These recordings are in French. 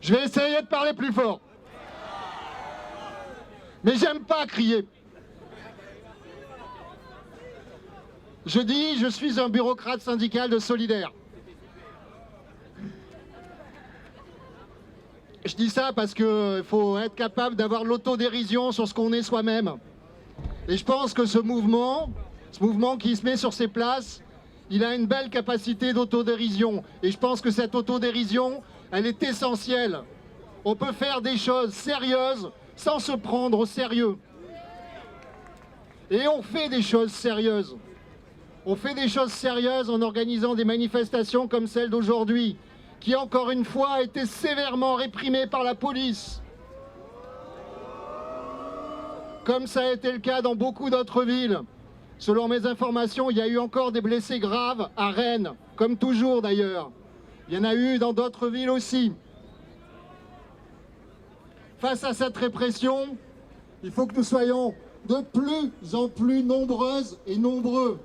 Je vais essayer de parler plus fort. Mais j'aime pas crier. Je dis, je suis un bureaucrate syndical de Solidaire. Je dis ça parce qu'il faut être capable d'avoir l'autodérision sur ce qu'on est soi-même. Et je pense que ce mouvement qui se met sur ses places, il a une belle capacité d'autodérision. Et je pense que cette autodérision, elle est essentielle. On peut faire des choses sérieuses sans se prendre au sérieux. Et on fait des choses sérieuses. On fait des choses sérieuses en organisant des manifestations comme celle d'aujourd'hui, qui encore une fois a été sévèrement réprimée par la police. Comme ça a été le cas dans beaucoup d'autres villes. Selon mes informations, il y a eu encore des blessés graves à Rennes, comme toujours d'ailleurs. Il y en a eu dans d'autres villes aussi. Face à cette répression, il faut que nous soyons de plus en plus nombreuses et nombreux,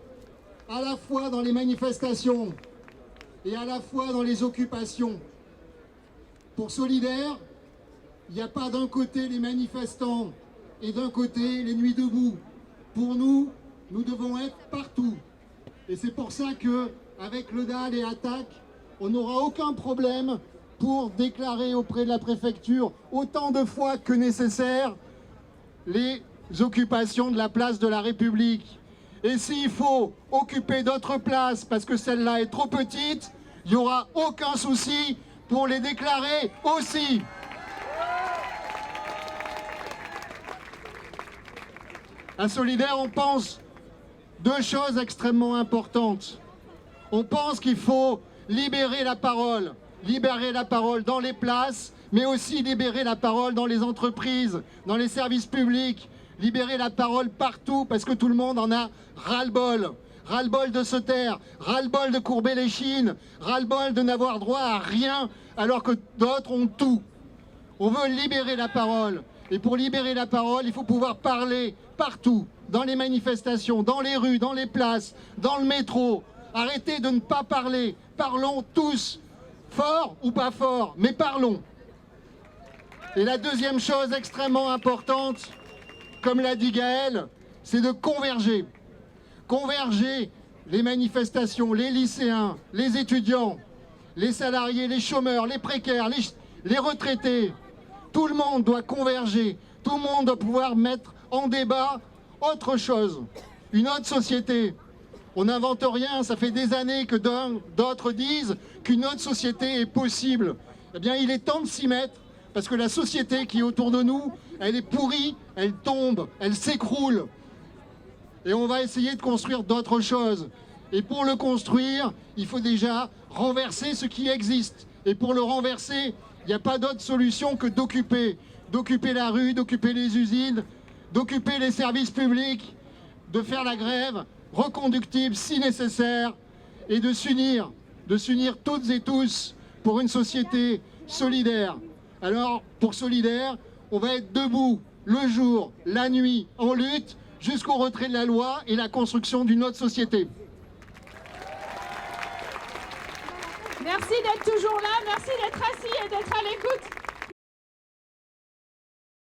à la fois dans les manifestations et à la fois dans les occupations. Pour Solidaire, il n'y a pas d'un côté les manifestants et d'un côté les nuits debout. Pour nous, nous devons être partout. Et c'est pour ça qu'avec le DAL et Attac, on n'aura aucun problème pour déclarer auprès de la préfecture autant de fois que nécessaire les occupations de la place de la République. Et s'il faut occuper d'autres places parce que celle-là est trop petite, il n'y aura aucun souci pour les déclarer aussi. À Solidaire, on pense deux choses extrêmement importantes. On pense qu'il faut libérer la parole dans les places, mais aussi libérer la parole dans les entreprises, dans les services publics, libérer la parole partout parce que tout le monde en a ras-le-bol. Ras-le-bol de se taire, ras-le-bol de courber les chines, ras-le-bol de n'avoir droit à rien alors que d'autres ont tout. On veut libérer la parole. Et pour libérer la parole, il faut pouvoir parler partout, dans les manifestations, dans les rues, dans les places, dans le métro. Arrêtez de ne pas parler. Parlons tous, fort ou pas fort, mais parlons. Et la deuxième chose extrêmement importante, comme l'a dit Gaël, c'est de converger. Converger les manifestations, les lycéens, les étudiants, les salariés, les chômeurs, les précaires, les retraités. Tout le monde doit converger. Tout le monde doit pouvoir mettre en débat autre chose, une autre société. On n'invente rien, ça fait des années que d'autres disent qu'une autre société est possible. Eh bien, il est temps de s'y mettre, parce que la société qui est autour de nous, elle est pourrie, elle tombe, elle s'écroule. Et on va essayer de construire d'autres choses. Et pour le construire, il faut déjà renverser ce qui existe. Et pour le renverser, il n'y a pas d'autre solution que d'occuper. D'occuper la rue, d'occuper les usines, d'occuper les services publics, de faire la grève reconductible si nécessaire et de s'unir toutes et tous pour une société solidaire. Alors, pour Solidaire, on va être debout le jour, la nuit, en lutte, jusqu'au retrait de la loi et la construction d'une autre société. Merci d'être toujours là, merci d'être assis et d'être à l'écoute.